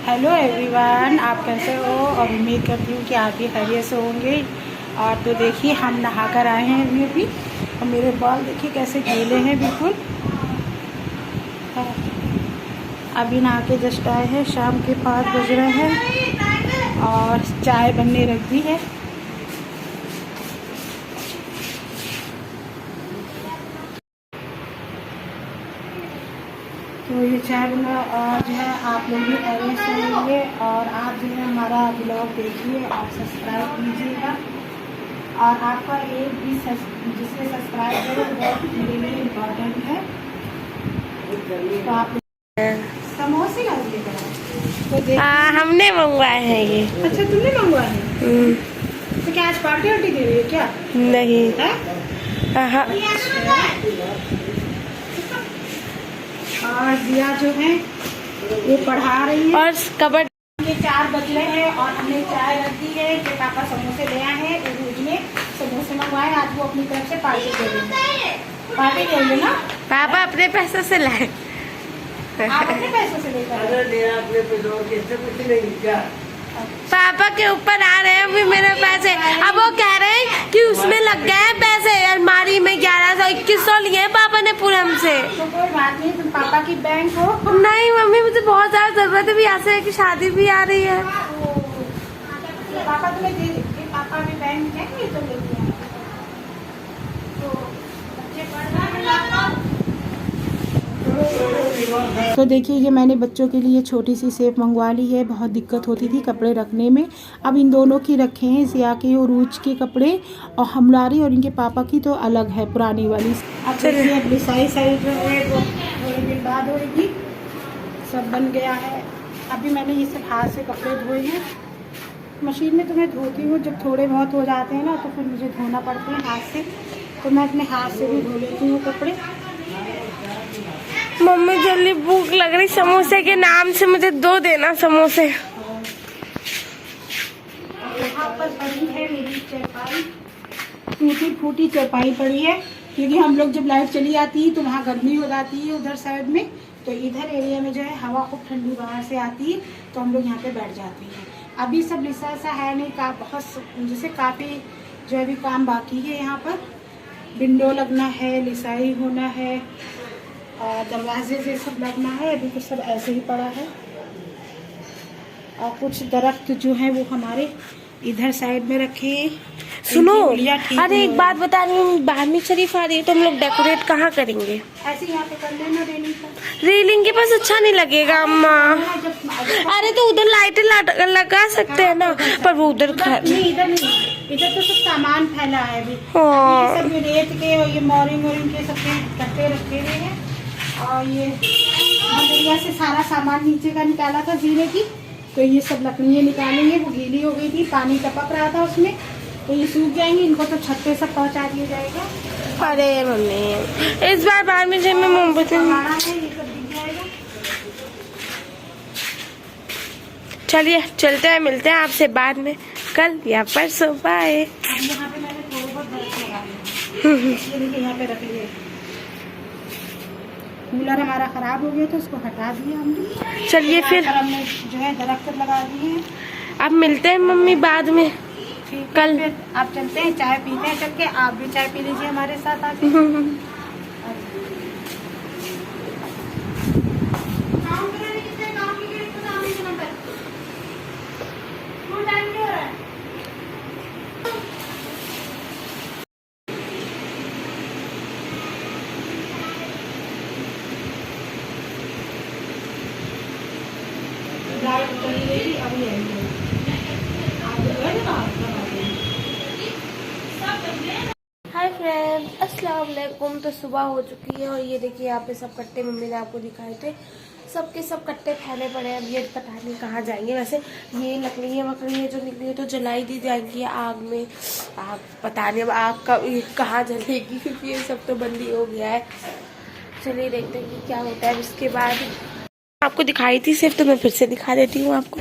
Hello everyone, आप कैसे हो? और उम्मीद करती हूँ कि आप भी खैरियत से होंगे। और तो देखिए हम नहा कर आए हैं अभी और मेरे बाल देखिए कैसे गीले हैं बिल्कुल। अभी नहा के जस्ट आए हैं, शाम के 5 बज रहे हैं और चाय बनने रख दी है। तो ये चाय बना और जो है आप लोग भी खैरियत से होंगे। और आप जो है हमारा ब्लॉग देखिए और सब्सक्राइब कीजिएगा। और आपका एक भी जिसने सब्सक्राइब करो बहुत मेरे लिए इम्पोर्टेंट है। तो आप समोसे का तो हमने मंगवाए हैं ये। अच्छा, तुमने मंगवाए हैं? तो क्या आज पार्टी वार्टी दे रही है क्या? नहीं है? और दिया जो है वो पढ़ा रही है और कबड्डी के 4 बज रहे हैं और हमने चाय रख दी है कि पापा समोसे ले आए हैं। रोज में समोसे मंगवाए, आज वो अपनी तरफ से पार्टी दे रही है। पार्टी देंगे ना? पापा अपने पैसों से लाए। आप अपने पैसों से लेकर पापा के ऊपर आ रहे हैं अभी मेरे पैसे। अब वो कह रहे हैं कि उसमें लग गए हैं पैसे अलमारी में 1100-2100 लिए हैं पापा ने पूरे हमसे। तो कोई बात नहीं, तुम पापा की बैंक हो। नहीं मम्मी, मुझे बहुत ज्यादा जरूरत है। भी ऐसे है कि शादी भी आ रही है। पापा तुम्हें दे देंगे, पापा भी बैंक जाएंगे तो लेके आएंगे। तो बच्चे पढ़ तो देखिए ये मैंने बच्चों के लिए छोटी सी सेफ मंगवा ली है। बहुत दिक्कत होती थी कपड़े रखने में। अब इन दोनों की रखे हैं, सिया के और रूज के कपड़े, और हमारी और इनके पापा की तो अलग है पुरानी वाली। अब चलिए अपनी साइड है वो थोड़ी देर बाद होगी। सब बन गया है। अभी मैंने ये सब हाथ से कपड़े धोए हैं। मशीन में तो मैं धोती हूँ, जब थोड़े बहुत हो जाते हैं ना तो फिर मुझे धोना पड़ते हैं हाथ से। तो मैं अपने हाथ से भी धो लेती हूँ कपड़े। मम्मी जल्दी भूख लग रही, समोसे के नाम से मुझे 2 देना समोसे। यहाँ पर पड़ी है मेरी चरपाई, टूटी फूटी चरपाई पड़ी है, क्योंकि हम लोग जब लाइट चली जाती है तो वहाँ गर्मी हो जाती है उधर साइड में। तो इधर एरिया में जो है हवा खूब ठंडी बाहर से आती है तो हम लोग यहाँ पे बैठ जाते हैं। अभी सब लिसा सा है नहीं, का बहुत जैसे काफ़ी जो अभी काम बाकी है। यहाँ पर विंडो लगना है, लिसाई होना है और दरवाजे से सब लगना है। अभी तो सब ऐसे ही पड़ा है। और कुछ दरख्त जो है वो हमारे इधर साइड में रखे। सुनो, अरे एक बात बता रही हूँ, बारहवीं शरीफ आ रही है तो हम लोग डेकोरेट कहाँ करेंगे? ऐसे यहाँ पे कर लेना रेलिंग पर। रेलिंग के पास अच्छा नहीं लगेगा अम्मा। अरे तो उधर लाइटें लगा सकते हैं ना, पर वो उधर नहीं, इधर नहीं, इधर तो सब सामान फैला है अभी। ये सब रेत के और ये मोरिंग के सब कट्टे रखे हुए हैं। और ये मंदिरिया से सारा सामान नीचे का निकाला था जीने की, तो ये सब लकड़ियाँ निकालेंगे। वो गीली हो गई थी, पानी टपक रहा था उसमें, तो ये सूख जाएंगे। इनको तो छत पे सब पहुंचा दिया जाएगा। अरे मम्मी इस बार 12वीं में मोमबत्ती चलिए चलते हैं, मिलते हैं आपसे बाद में कल या परसों। बाय। यहाँ पे मैंने थोड़ा बहुत दरख्त लगा लिया, यहाँ पे रख लिए। कूलर हमारा खराब हो गया तो उसको हटा दिया हमने। चलिए फिर हमने जो है दरख्त लगा दिए हैं। अब मिलते हैं मम्मी बाद में कल। फिर आप चलते हैं, चाय पीते हैं चल के। आप भी चाय पी लीजिए हमारे साथ आके। हाय फ्रेंड्स, अस्सलाम वालेकुम। तो सुबह हो चुकी है और ये देखिए यहाँ पे सब कट्टे मम्मी ने आपको दिखाए थे, सबके सब कट्टे फैले पड़े हैं। अब ये पता नहीं कहाँ जाएंगे। वैसे ये लकड़ियाँ वकड़ियाँ जो निकली है तो जलाई दी जाएंगी आग में। आग पता नहीं अब आग का कहाँ जलेगी, क्योंकि ये सब तो बंदी हो गया है। चलिए देखते हैं कि क्या होता है। इसके बाद आपको दिखाई थी सिर्फ, तो मैं फिर से दिखा देती हूँ आपको।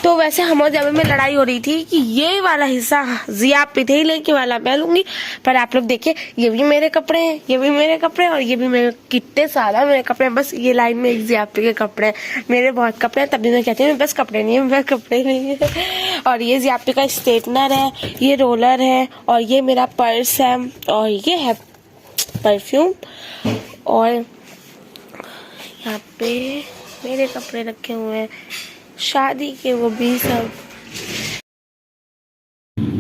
तो वैसे हम और जब में लड़ाई हो रही थी कि ये वाला हिस्सा जिया पे थे लेके वाला मैं लूंगी, पर आप लोग देखिए ये भी मेरे कपड़े हैं, ये भी मेरे कपड़े हैं और ये भी मेरे, कितने सारा मेरे कपड़े हैं। बस ये लाइन में एक जिया पे के कपड़े हैं, मेरे बहुत कपड़े हैं, तभी मैं कहती हूँ बस कपड़े नहीं है, बस कपड़े नहीं है। और ये जिया पे का स्ट्रेटनर है, ये रोलर है और ये मेरा पर्स है और ये है परफ्यूम और यहाँ पे मेरे कपड़े रखे हुए हैं शादी के, वो भी सब।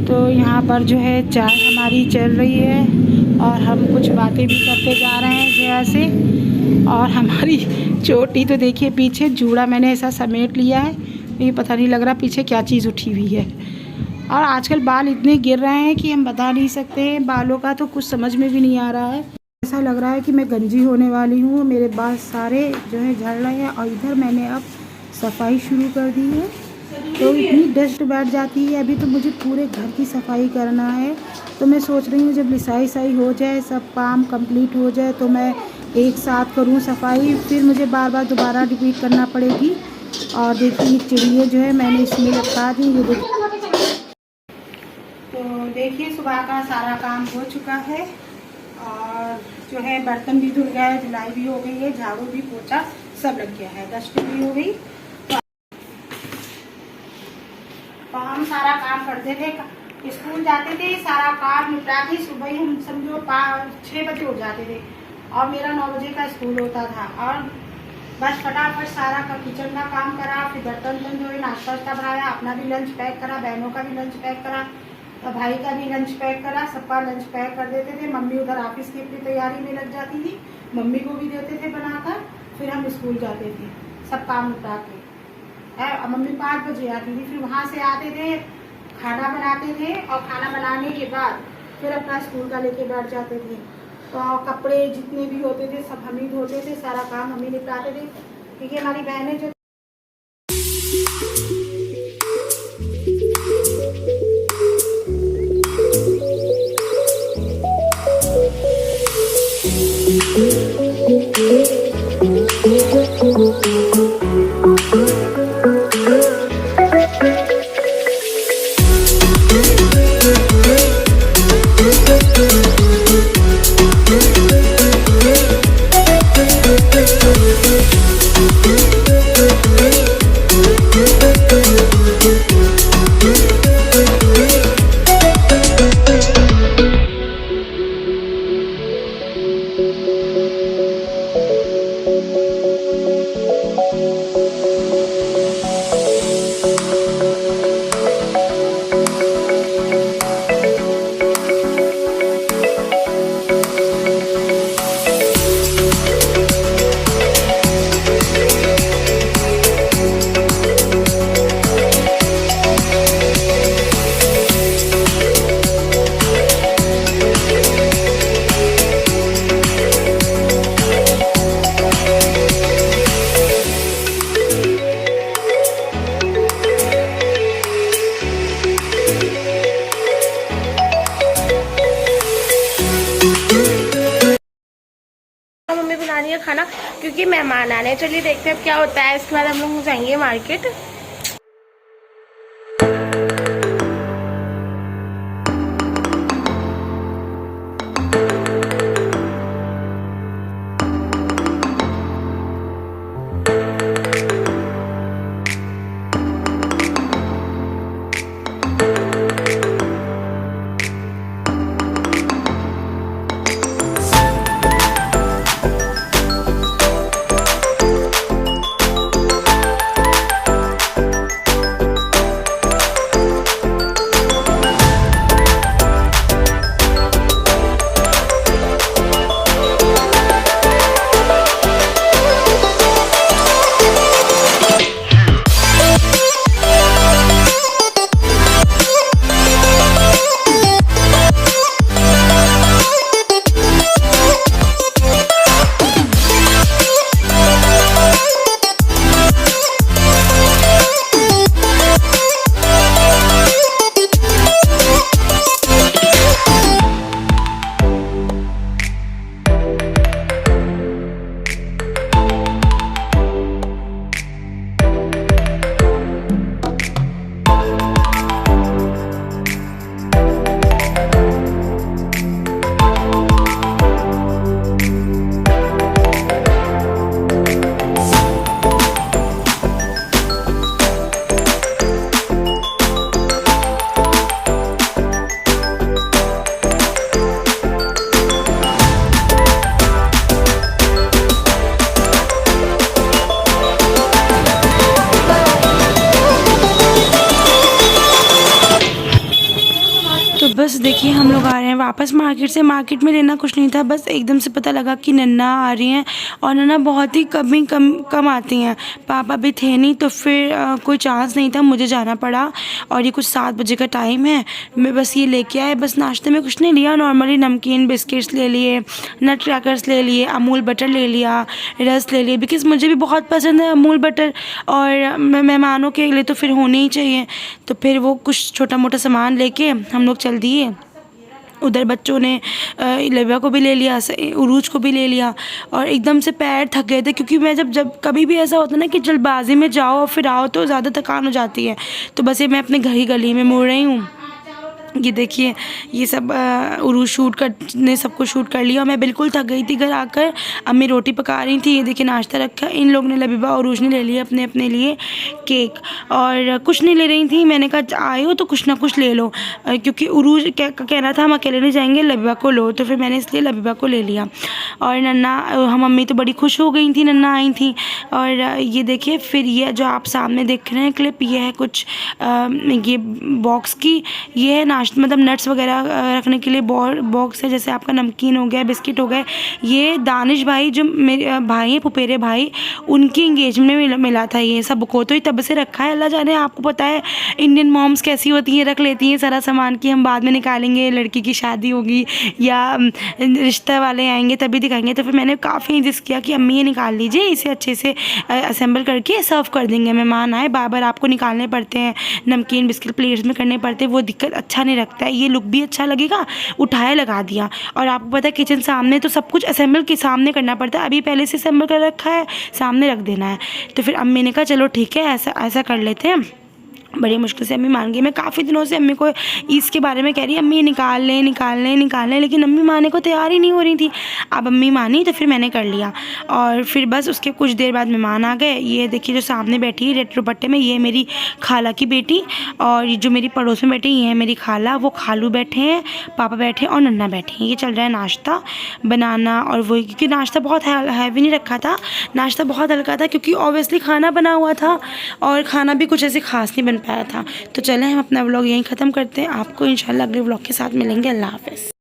तो यहाँ पर जो है चाय हमारी चल रही है और हम कुछ बातें भी करते जा रहे हैं जया से। और हमारी चोटी तो देखिए पीछे जूड़ा मैंने ऐसा समेट लिया है, ये पता नहीं लग रहा पीछे क्या चीज़ उठी हुई है। और आजकल बाल इतने गिर रहे हैं कि हम बता नहीं सकते, बालों का तो कुछ समझ में भी नहीं आ रहा है। ऐसा लग रहा है कि मैं गंजी होने वाली हूँ, मेरे बाल सारे जो है झड़ रहे हैं। और इधर मैंने अब सफाई शुरू कर दी है, तो इतनी डस्ट बैठ जाती है। अभी तो मुझे पूरे घर की सफाई करना है, तो मैं सोच रही हूँ जब लिसाई साई हो जाए, सब काम कंप्लीट हो जाए तो मैं एक साथ करूँ सफाई, फिर मुझे बार बार दोबारा रिपीट करना पड़ेगी। और देखिए चिड़िया जो है मैंने इसमें रखा दी, ये देखिए। तो देखिए सुबह का सारा काम हो चुका है और जो है बर्तन भी धुल गया है, धुलाई भी हो गई है, झाड़ू भी पोछा सब लग गया है, डस्टिंग भी हो गई। तो हम सारा काम करते थे, स्कूल जाते थे, सारा काम निपटा के सुबह ही हम समझो 6 बजे उठ जाते थे और मेरा 9 बजे का स्कूल होता था। और बस फटाफट सारा का किचन का काम करा, फिर बर्तन धोए, नाश्ता वास्ता बनाया, अपना भी लंच पैक करा, बहनों का भी लंच पैक करा, तो भाई का भी लंच पैक करा, सबका लंच पैक कर देते थे। मम्मी उधर ऑफिस की अपनी तैयारी में लग जाती थी, मम्मी को भी देते थे बनाकर, फिर हम स्कूल जाते थे सब काम निपटा के। मम्मी 5 बजे आती थी, फिर वहाँ से आते थे, खाना बनाते थे और खाना बनाने के बाद फिर अपना स्कूल का लेके बैठ जाते थे। तो कपड़े जितने भी होते थे सब हम ही धोते थे, सारा काम हम ही निपटाते थे, क्योंकि हमारी बहनें जो मम्मी बना रही है खाना क्योंकि मेहमान आ रहे हैं। चलिए देखते हैं अब क्या होता है, इसके बाद हम लोग जाएंगे मार्केट। देखिए हम लोग आ रहे हैं वापस मार्केट से। मार्केट में लेना कुछ नहीं था, बस एकदम से पता लगा कि नन्ना आ रही हैं और नन्ना बहुत ही कम आती हैं। पापा भी थे नहीं तो फिर कोई चांस नहीं था, मुझे जाना पड़ा। और ये कुछ 7 बजे का टाइम है। मैं बस ये लेके आए, बस नाश्ते में कुछ नहीं लिया, नॉर्मली नमकीन बिस्किट्स ले लिए, नट क्रैकर्स ले लिए, अमूल बटर ले लिया, रस ले लिए, बिकॉज़ मुझे भी बहुत पसंद है अमूल बटर और मेहमानों के लिए तो फिर होने ही चाहिए। तो फिर वो कुछ छोटा मोटा सामान लेके हम लोग चल दिए। उधर बच्चों ने लबिया को भी ले लिया, उरूज को भी ले लिया और एकदम से पैर थक गए थे, क्योंकि मैं जब कभी भी ऐसा होता है ना कि जल्दबाजी में जाओ और फिर आओ तो ज़्यादा थकान हो जाती है। तो बस ये मैं अपने घर ही गली में मुड़ रही हूँ। ये देखिए ये सब उरूज शूट ने सबको शूट कर लिया और मैं बिल्कुल थक गई थी। घर आकर अम्मी रोटी पका रही थी, ये देखिए नाश्ता रखा। इन लोग ने लबीबा और उरूज ने ले लिया अपने लिए केक, और कुछ नहीं ले रही थी। मैंने कहा आए हो तो कुछ ना कुछ ले लो, क्योंकि उरूज कहना था हम अकेले नहीं जाएंगे, लबीबा को लो, तो फिर मैंने इसलिए लबीबा को ले लिया। और नन्ना, हम मम्मी तो बड़ी खुश हो गई थी, नन्ना आई थी। और ये देखिए फिर ये जो आप सामने देख रहे हैं क्लिप, ये है कुछ ये बॉक्स की, ये है मतलब नट्स वगैरह रखने के लिए बॉक्स है, जैसे आपका नमकीन हो गया, बिस्किट हो गए। ये दानिश भाई जो मेरे भाई हैं, पुपेरे भाई, उनकी इंगेजमेंट में मिला था ये सबको, तो ये तब से रखा है। अल्लाह जाने, आपको पता है इंडियन मॉम्स कैसी होती हैं, रख लेती हैं सारा सामान कि हम बाद में निकालेंगे, लड़की की शादी होगी या रिश्ता वाले आएंगे तभी दिखाएंगे। तो फिर मैंने काफ़ी इंसिस्ट किया कि अम्मी ये निकाल लीजिए, इसे अच्छे से असेंबल करके सर्व कर देंगे। मेहमान आए बार बार आपको निकालने पड़ते हैं, नमकीन बिस्किट प्लेट्स में करने पड़ते हैं, वो दिक्कत अच्छा नहीं रखता है। ये लुक भी अच्छा लगेगा, उठाया लगा दिया। और आपको पता है किचन सामने, तो सब कुछ असेंबल के सामने करना पड़ता है। अभी पहले से असेंबल कर रखा है, सामने रख देना है। तो फिर अम्मी ने कहा चलो ठीक है, ऐसा कर लेते हैं। बड़ी मुश्किल से अम्मी मान गई। मैं काफ़ी दिनों से अम्मी को इसके बारे में कह रही, अम्मी निकाल लें, लेकिन अम्मी मानने को तैयार ही नहीं हो रही थी। अब अम्मी मानी तो फिर मैंने कर लिया। और फिर बस उसके कुछ देर बाद मेहमान आ गए। ये देखिए जो सामने बैठी है रेड दुपट्टे में, ये मेरी खाला की बेटी, और जो मेरी पड़ोस में बैठी ये है मेरी खाला। वो खालू बैठे हैं, पापा बैठे हैं और नन्ना बैठे हैं। ये चल रहा है नाश्ता बनाना, और वो क्योंकि नाश्ता बहुत हैवी नहीं रखा था, नाश्ता बहुत हल्का था, क्योंकि ऑब्वियसली खाना बना हुआ था और खाना भी कुछ ऐसे खास नहीं बन पाया था। तो चलें हम अपना व्लॉग यहीं ख़त्म करते हैं। आपको इंशाल्लाह अगले व्लॉग के साथ मिलेंगे। अल्लाह हाफ़िज़।